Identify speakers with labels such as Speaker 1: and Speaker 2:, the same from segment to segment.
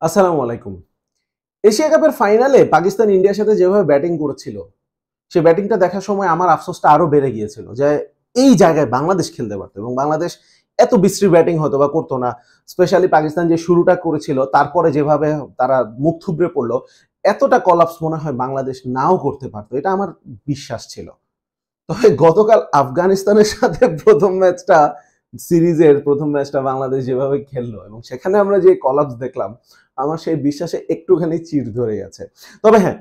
Speaker 1: আসসালামু আলাইকুম। এশিয়া কাপের ফাইনালে পাকিস্তান ইন্ডিয়ার সাথে যেভাবে ব্যাটিং করেছিল, সে ব্যাটিংটা দেখার সময় আমার আফসোসটা আরো বেড়ে গিয়েছিল যে এই জায়গায় বাংলাদেশ খেলতে পারতো এবং বাংলাদেশ এত বিশ্রী ব্যাটিং হয়তো বা করতো না। স্পেশালি পাকিস্তান যে শুরুটা করেছিল তারপরে যেভাবে তারা মুখ থুবড়ে পড়লো, এতটা কলাপস মনে হয় বাংলাদেশ নাও করতে পারতো। এটা আমার বিশ্বাস ছিল। তবে গতকাল আফগানিস্তানের সাথে সিরিজের প্রথম ম্যাচটা বাংলাদেশ যেভাবে খেললো এবং সেখানে আমরা যে কলাপস দেখলাম, আমার সেই বিশ্বাসে একটুখানি চিড় ধরে গেছে। তবে হ্যাঁ,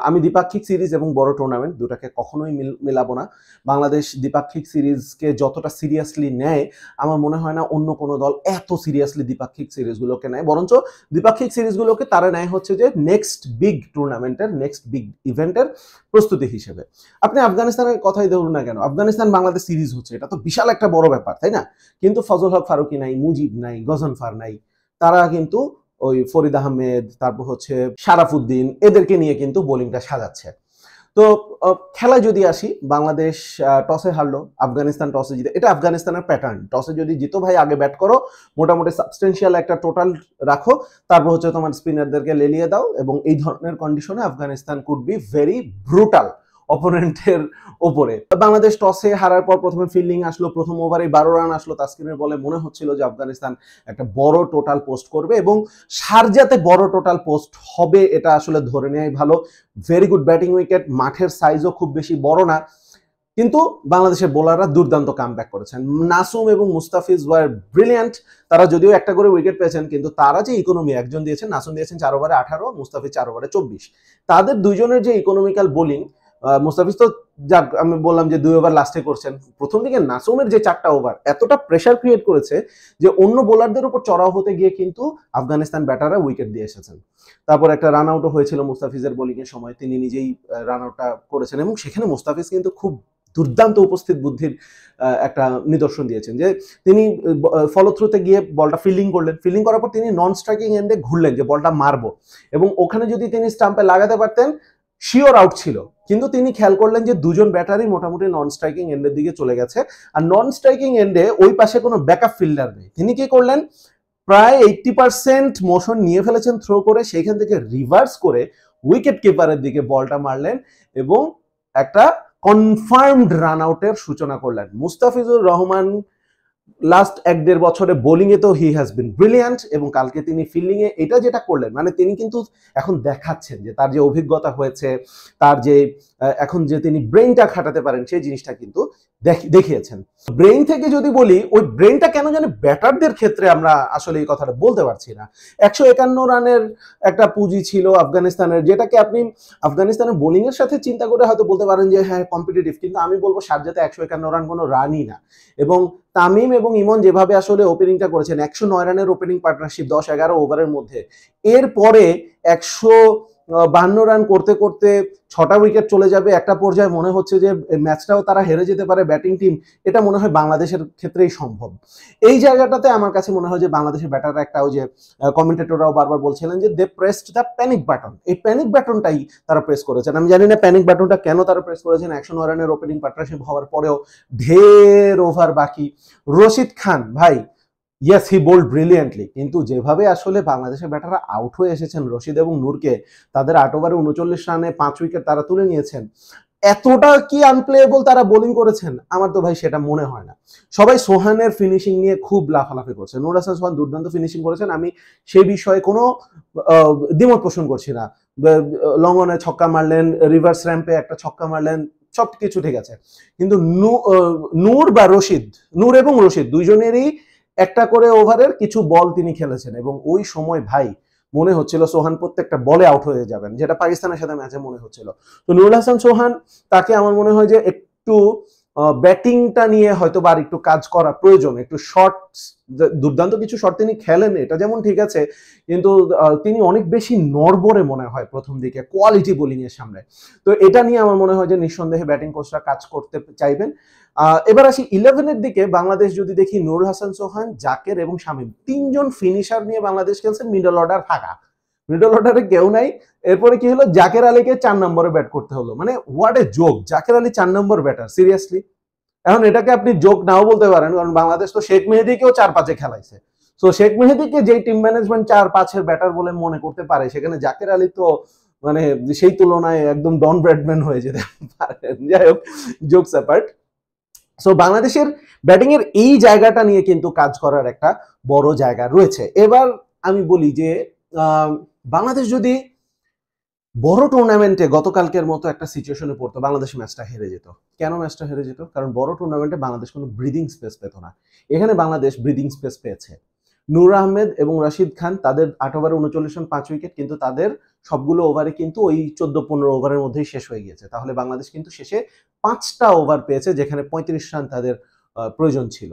Speaker 1: আমি দ্বিপাক্ষিক সিরিজ এবং বড় টুর্নামেন্ট দুটাকে কখনোই মেলাবো না। বাংলাদেশ দ্বিপাক্ষিক সিরিজকে যতটা সিরিয়াসলি নেয়, আমার মনে হয় না অন্য কোনো দল এত সিরিয়াসলি দ্বিপাক্ষিক সিরিজগুলোকে নেয়। বরঞ্চ দ্বিপাক্ষিক সিরিজগুলোকে তারা নেয় হচ্ছে যে নেক্সট বিগ টুর্নামেন্টের, নেক্সট বিগ ইভেন্টের প্রস্তুতি হিসেবে। আপনি আফগানিস্তানের কথাই ধরুন না কেন, আফগানিস্তান বাংলাদেশ সিরিজ হচ্ছে, এটা তো বিশাল একটা বড় ব্যাপার, তাই না? কিন্তু ফজল হক ফারুকী নাই, মুজিব নাই, গজনফার নাই, তারা কিন্তু ওই ফরিদ আহমেদ, তারপর হচ্ছে শারাফুদ্দিন, এদেরকে নিয়ে কিন্তু বোলিংটা সাজাচ্ছে। তো খেলায় যদি আসি, বাংলাদেশ টসে হারলো, আফগানিস্তান টসে জিতে, এটা আফগানিস্তানের প্যাটার্ন। টসে যদি জিতো ভাই, আগে ব্যাট করো, মোটামুটি সাবস্টেন্সিয়াল একটা টোটাল রাখো, তারপর হচ্ছে তোমার স্পিনারদেরকে লেলিয়ে দাও, এবং এই ধরনের কন্ডিশনে Afghanistan could be very brutal অপোনেন্টের ওপরে। বাংলাদেশ টসে হারার পর প্রথমে ফিল্ডিং আসলো, প্রথম ওভারে 12 রান আসলো তাসকিনের বলে। মনে হচ্ছিল যে আফগানিস্তান একটা বড় টোটাল পোস্ট করবে এবং শারজাতে বড় টোটাল পোস্ট হবে, এটা আসলে ধরে নেওয়াই ভালো। ভেরি গুড ব্যাটিং উইকেট, মাঠের সাইজও খুব বেশি বড় না, কিন্তু বাংলাদেশের বোলাররা দুর্দান্ত কামব্যাক করেছেন। নাসুম এবং মুস্তাফিজ ওয়ার ব্রিলিয়ান্ট। তারা যদিও একটা করে উইকেট পেয়েছেন, কিন্তু তারা যে ইকোনমি, একজন দিয়েছেন, নাসুম দিয়েছেন 4 ওভারে 18, মুস্তাফিজ 4 ওভারে 24। তাদের দুইজনের যে ইকোনমিক্যাল বোলিং, মুস্তাফিজ তো যাক আমি বললাম যে 2 ওভার লাস্টে করছেন, প্রথম দিকে নাসুমের যে 4টা ওভার এতটা প্রেসার ক্রিয়েট করেছে যে অন্য বোলারদের উপর চড়াও হতে গিয়ে কিন্তু আফগানিস্তান ব্যাটাররা উইকেট দিয়ে এসেছেন। তারপর একটা রান আউটও হয়েছিল মুস্তাফিজের বোলিং এর সময়, তিনি নিজেই রান আউটটা করেছেন এবং সেখানে মুস্তাফিজ কিন্তু খুব দুর্দান্ত উপস্থিত বুদ্ধির একটা নিদর্শন দিয়েছেন যে তিনি ফলো থ্রুতে গিয়ে বলটা ফিল্ডিং করলেন, ফিল্ডিং করার পর তিনি নন স্ট্রাইকিং এন্ডে ঘুরলেন যে বলটা মারবো, এবং ওখানে যদি তিনি স্টাম্পে লাগাতে পারতেন শিওর আউট ছিল। কিন্তু তিনি খেয়াল করলেন যে দুজন ব্যাটারি মোটামুটি নন স্ট্রাইকিং এন্ডের দিকে চলে গেছে, আর নন স্ট্রাইকিং এন্ডে ওই পাশে কোনো ব্যাকআপ ফিল্ডার নেই। তিনি কি করলেন, প্রায় 80% মোশন নিয়ে ফেলেছেন থ্রো করে, সেইখান থেকে রিভার্স করে উইকেট কিপারের দিকে বলটা মারলেন এবং একটা কনফার্মড রান আউটের সূচনা করলেন। মুস্তাফিজুর রহমান লাস্ট 1-1.5 বছরে বোলিং এ তো হি হ্যাজ বিন ব্রিলিয়ান্ট, এবং কালকে তিনি ফিল্ডিং এ এটা যেটা করলেন, মানে তিনি কিন্তু এখন দেখাচ্ছেন যে তার যে অভিজ্ঞতা হয়েছে, তার যে এখন যে তিনি ব্রেইনটা খাটাতে পারেন, সেই জিনিসটা কিন্তু দেখিয়েছেন। ব্রেইন থেকে যদি বলি, ওই ব্রেইনটা কেন জানি ব্যাটারদের ক্ষেত্রে আমরা আসলে এই কথাটা বলতে পারছি না। 151 রানের একটা পুঁজি ছিল আফগানিস্তানের, যেটাকে আপনি আফগানিস্তানের বোলিং এর সাথে চিন্তা করে হয়তো বলতে পারেন যে হ্যাঁ কম্পিটিটিভ, কিন্তু আমি বলবো শারজাতে 151 রান কোনো রানই না। এবং তামিম এবং ইমন যেভাবে আসলে ওপেনিংটা করেছেন, 109 রানের ওপেনিং পার্টনারশিপ 10-11 ওভারের মধ্যে, এরপরে 152 রান করতে করতে 6টা উইকেট চলে যাবে, একটা পর্যায়ে মনে হচ্ছে যে ম্যাচটাও তারা হেরে যেতে পারে ব্যাটিং টিম। এটা মনে হয় বাংলাদেশের ক্ষেত্রেই সম্ভব। এই জায়গাটাতে আমার কাছে মনে হয় যে বাংলাদেশের ব্যাটাররা একটা, ওই যে কমেন্টেটররাও বারবার বলছিলেন যে দে প্রেসড দ্য প্যানিক বাটন, এই প্যানিক বাটনটাই তারা প্রেস করেছেন। আমি জানি না প্যানিক বাটনটা কেন তারা প্রেস করেছেন 109 রানের ওপেনিং পার্টনারশিপ হওয়ার পরেও, ঢের ওভার বাকি। রশিদ খান ভাই, ইয়েস হি বোল্ড ব্রিলিয়েন্টলি, কিন্তু যেভাবে আসলে বাংলাদেশের ব্যাটাররা আউট হয়ে এসেছেন রশিদ এবং নূরকে, তাদের 8 ওভারে 39 রানে 5 উইকেট তারা তুলে নিয়েছেন, এতটা কি আনপ্লেয়েবল তারা বোলিং করেছেন, আমার তো ভাই সেটা মনে হয় না। সবাই সোহানের ফিনিশিং নিয়ে খুব লাফালাফি করছে, নূর হাসান সোহান দুর্দান্ত ফিনিশিং করেছেন, আমি সেই বিষয়ে কোনো দ্বিমত পোষণ করছি না। লং অনে ছক্কা মারলেন, রিভার্স র্যাম্পে একটা ছক্কা মারলেন, সব কিছু ঠিক আছে, কিন্তু নূর বা রশিদ, নূর এবং রশিদ দুইজনেরই একটা করে ওভারের কিছু বল তিনি খেলেছেন, এবং ওই সময় ভাই মনে হচ্ছিল সোহান প্রত্যেকটা বলে আউট হয়ে যাবেন, যেটা পাকিস্তানের সাথে ম্যাচে মনে হচ্ছিল। তো নুরুল হাসান সোহান, তাকে আমার মনে হয় যে একটু ব্যাটিংটা নিয়ে হয়তো বা আর একটু কাজ করা প্রয়োজন, একটু শর্ট, দুর্দান্ত কিছু শট তিনি খেলেন, এটা যেমন ঠিক আছে, কিন্তু তিনি অনেক বেশি নড়বড়ে মনে হয় প্রথম দিকে কোয়ালিটি বোলিং এর সামনে। তো এটা নিয়ে আমার মনে হয় যে নিঃসন্দেহে ব্যাটিং কোচরা কাজ করতে চাইবেন। এবার আসি 11-এর দিকে। বাংলাদেশ যদি দেখি, নুরুল হাসান সোহান, জাকের এবং শামীম, 3জন ফিনিশার নিয়ে বাংলাদেশ খেলছে, মিডল অর্ডার ফাঁকা, মিডল অর্ডারে কেউ নাই। এরপরে কি হলো, জাকের আলীকে 4 নম্বরে ব্যাট করতে হলো, মানে what a joke, Zaker Ali 4 নম্বর ব্যাটার, সিরিয়াসলি। এখন এটাকে আপনি জোক নাও বলতে পারেন, কারণ বাংলাদেশ তো শেখ মেহেদীকেও 4-5-এ খেলাইছে। সো শেখ মেহেদীকে যেই টিম ম্যানেজমেন্ট 4-5-এর ব্যাটার বলে মনে করতে পারে, সেখানে জাকের আলী তো মানে সেই তুলনায় একদম ডন ব্র্যাডম্যান হয়ে যেতে পারেন। যাই হোক, জোকস অ্যাপার্ট। সো বাংলাদেশের ব্যাটিং এর এই জায়গাটা নিয়ে কিন্তু কাজ করার একটা বড় জায়গা রয়েছে। এবার আমি বলি যে বাংলাদেশ যদি বড় টুর্নামেন্টে গতকালকের মতো একটা সিচুয়েশনে পড়তো, বাংলাদেশ ম্যাচটা হেরে যেত। কেন ম্যাচটা হেরে যেত? কারণ বড় টুর্নামেন্টে বাংলাদেশ কোনো ব্রিদিং স্পেস পেত না। এখানে বাংলাদেশ ব্রিদিং স্পেস পেয়েছে। নূর আহমেদ এবং রশিদ খান, তাদের 8 ওভারে 39 রান 5 উইকেট, কিন্তু তাদের সবগুলো ওভারে কিন্তু ওই 14-15 ওভারের মধ্যেই শেষ হয়ে গিয়েছে। তাহলে বাংলাদেশ কিন্তু শেষে 5টা ওভার পেয়েছে, যেখানে 35 রান তাদের প্রয়োজন ছিল।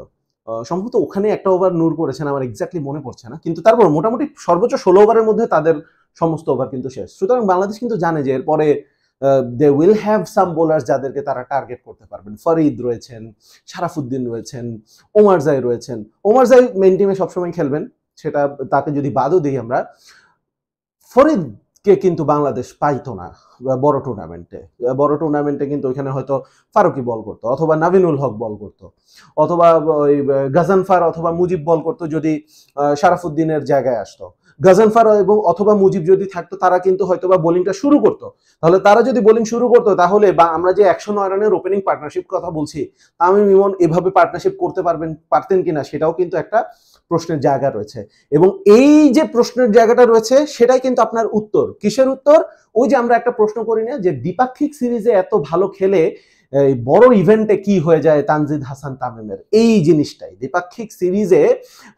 Speaker 1: সম্ভবত ওখানে একটা ওভার নূর করেছেন, আমার এক্স্যাক্টলি মনে পড়ছে না, কিন্তু তারপর মোটামুটি সর্বোচ্চ 16 ওভারের মধ্যে তাদের সমস্ত ওভার কিন্তু শেষ। সুতরাং বাংলাদেশ কিন্তু জানে যে এরপরে they will have some bowlers যাদেরকে তারা টার্গেট করতে পারবেন। ফরিদ রয়েছেন, শারাফুদ্দিন রয়েছেন, ওমার জাই রয়েছেন। ওমার জাই মেইন টিমে সবসময় খেলবেন, সেটা তাকে যদি বাদও দিই আমরা। ফরিদকে কিন্তু বাংলাদেশ পাইতো না বড় টুর্নামেন্টে। বড় টুর্নামেন্টে কিন্তু ওইখানে হয়তো ফারুকি বল করতো, অথবা নাভিনুল হক বল করতো, অথবা ওই গাজানফার অথবা মুজিব বল করতো যদি শারাফুদ্দিনের জায়গায় আসতো। গাজানফার এবং অথবা মুজিব যদি থাকতো, তারা কিন্তু হয়তো বা বোলিংটা শুরু করতো। তাহলে তারা যদি বোলিং শুরু করতো, তাহলে বা আমরা যে 109 রানের ওপেনিং পার্টনারশিপ কথা বলছি, তামিম ইমন এভাবে পার্টনারশিপ করতে পারতেন কিনা, সেটাও কিন্তু একটা প্রশ্নের জায়গা রয়েছে। এবং এই যে প্রশ্নের জায়গাটা রয়েছে, সেটাই কিন্তু আপনার উত্তর। কিসের উত্তর? ওই যে আমরা একটা প্রশ্ন করি না যে দ্বিপাক্ষিক সিরিজে এত ভালো খেলে বড় ইভেন্টে কি হয়ে যায় তানজিদ হাসান তামিমের, এই জিনিসটাই। দ্বিপাক্ষিক সিরিজে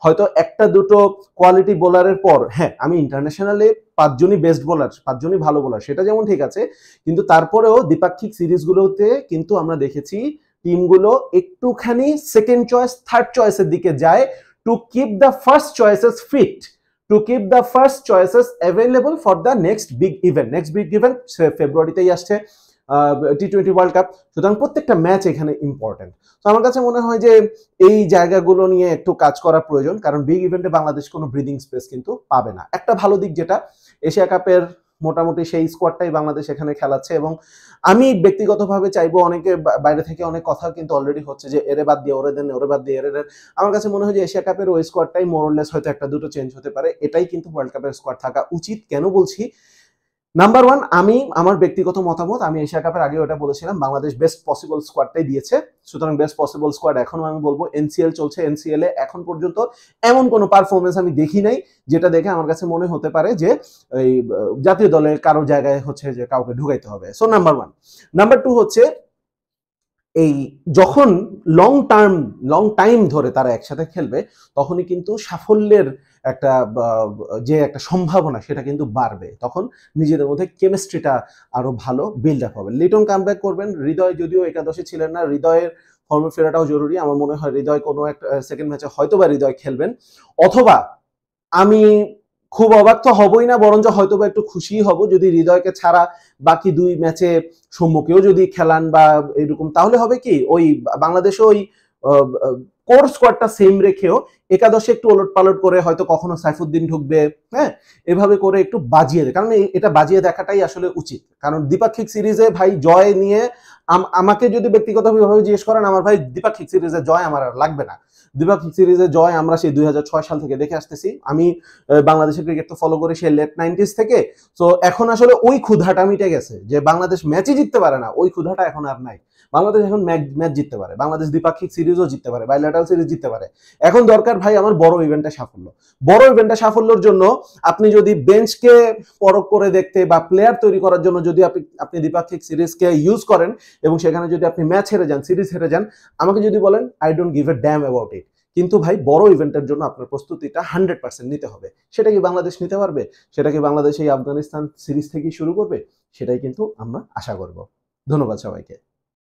Speaker 1: হয়তো একটা দুটো কোয়ালিটি বোলারের পর, হ্যাঁ আমি ইন্টারন্যাশনালে 5 জনই বেস্ট বোলার, 5 জনই ভালো বোলার, সেটা যেমন ঠিক আছে, কিন্তু তারপরেও দ্বিপাক্ষিক সিরিজগুলোতে কিন্তু আমরা দেখেছি টিমগুলো একটুখানি সেকেন্ড চয়েস, থার্ড চয়েসের দিকে যায়, to keep the first choices fit, to keep the first choices available for the next big event. Next big event ফেব্রুয়ারিতেই আসছে টি-20 ওয়ার্ল্ড কাপ। সুতরাং প্রত্যেকটা ম্যাচ এখানে ইম্পর্টেন্ট। তো আমার কাছে মনে হয় যে এই জায়গাগুলো নিয়ে একটু কাজ করা প্রয়োজন, কারণ বিগ ইভেন্টে বাংলাদেশ কোনো ব্রিদিং স্পেস কিন্তু পাবে না। একটা ভালো দিক যেটা, এশিয়া কাপের মোটামুটি সেই স্কোয়াডটাই বাংলাদেশ এখানে খেলাচ্ছে, এবং আমি ব্যক্তিগতভাবে চাইবো, অনেকে বাইরে থেকে অনেক কথা কিন্তু অলরেডি হচ্ছে যে এরে বাদ দিয়ে ওরে দেন, ওরে বাদ দিয়ে এরে দেন। আমার কাছে মনে হয় যে এশিয়া কাপের ওই স্কোয়াডটাই মোরলেস হয়তো একটা দুটো চেঞ্জ হতে পারে, এটাই কিন্তু ওয়ার্ল্ড কাপের স্কোয়াড থাকা উচিত। কেন বলছি? নাম্বার 1, আমি আমার ব্যক্তিগত মতামত, আমি এশিয়া কাপের আগে ওটা বলেছিলাম, বাংলাদেশ বেস্ট পসিবল স্কোয়াডটাই দিয়েছে। সুতরাং বেস্ট পসিবল স্কোয়াড এখনো আমি বলবো। এনসিএল চলছে, এনসিএল এ এখন পর্যন্ত এমন কোনো পারফরমেন্স আমি দেখি নাই যেটা দেখে আমার কাছে মনে হতে পারে যে এই জাতীয় দলে কারো জায়গায় হচ্ছে যে কাউকে ঢুকাইতে হবে। So number 1। নাম্বার 2 হচ্ছে এই যখন লং টাইম ধরে তারা একসাথে খেলবে, তখনই কিন্তু সাফল্যের একটা যে একটা সম্ভাবনা, সেটা কিন্তু বাড়বে। তখন নিজেদের মধ্যে কেমিস্ট্রিটা আরো ভালো বিল্ড আপ হবে। লিটন কামব্যাক করবেন, হৃদয় যদিও একাদশে ছিলেন না, হৃদয়ের ফর্মে ফেরাটাও জরুরি। আমার মনে হয় হৃদয় কোনো একটা সেকেন্ড ম্যাচে হয়তোবা হৃদয় খেলবেন, অথবা আমি খুব অবাক তো হবই না, বরঞ্চ হয়তোবা একটু খুশি হব যদি হৃদয়কে ছাড়া বাকি 2 ম্যাচে সম্মুখেও যদি খেলান বা এরকম, তাহলে হবে কি ওই বাংলাদেশে ওই কোর স্কোয়াডটা সেম রেখেও একাদশে একটু ওলট পালট করে হয়তো কখনো সাইফুদ্দিন ঢুকবে, হ্যাঁ এভাবে করে একটু বাজিয়ে দেয়, কারণ এটা বাজিয়ে দেখাটাই আসলে উচিত। কারণ দ্বিপাক্ষিক সিরিজে ভাই জয় নিয়ে আমাকে যদি ব্যক্তিগতভাবে জিজ্ঞেস করেন, আমার ভাই দ্বিপাক্ষিক সিরিজে জয় আমার আর লাগবে না। দ্বিপাক্ষিক সিরিজে জয় আমরা সেই 2006 সাল থেকে দেখে আসতেছি। আমি বাংলাদেশের ক্রিকেট তো ফলো করি সেই লেট 90s থেকে। তো এখন আসলে ওই ক্ষুধাটা মিটে গেছে যে বাংলাদেশ ম্যাচই জিততে পারে না, ওই ক্ষুধাটা এখন আর নাই। বাংলাদেশ এখন ম্যাচ জিততে পারে, বাংলাদেশ দ্বিপাক্ষিক সিরিজও জিততে পারে, বাইলেটারাল সিরিজ জিততে পারে। এখন দরকার ভাই আমার বড় ইভেন্টে সাফল্য। বড় ইভেন্টে সাফল্যের জন্য আপনি যদি বেঞ্চকে পরখ করে দেখতে বা প্লেয়ার তৈরি করার জন্য যদি আপনি দ্বিপাক্ষিক সিরিজকে ইউজ করেন এবং সেখানে যদি আপনি ম্যাচ হেরে যান, সিরিজ হেরে যান, আমাকে যদি বলেন I don't give a dam about it. কিন্তু ভাই বড় ইভেন্টের জন্য আপনার প্রস্তুতিটা 100% নিতে হবে। সেটা কি বাংলাদেশ নিতে পারবে? সেটা কি বাংলাদেশ এই আফগানিস্তান সিরিজ থেকেই শুরু করবে? সেটাই কিন্তু আমরা আশা করব। ধন্যবাদ সবাইকে।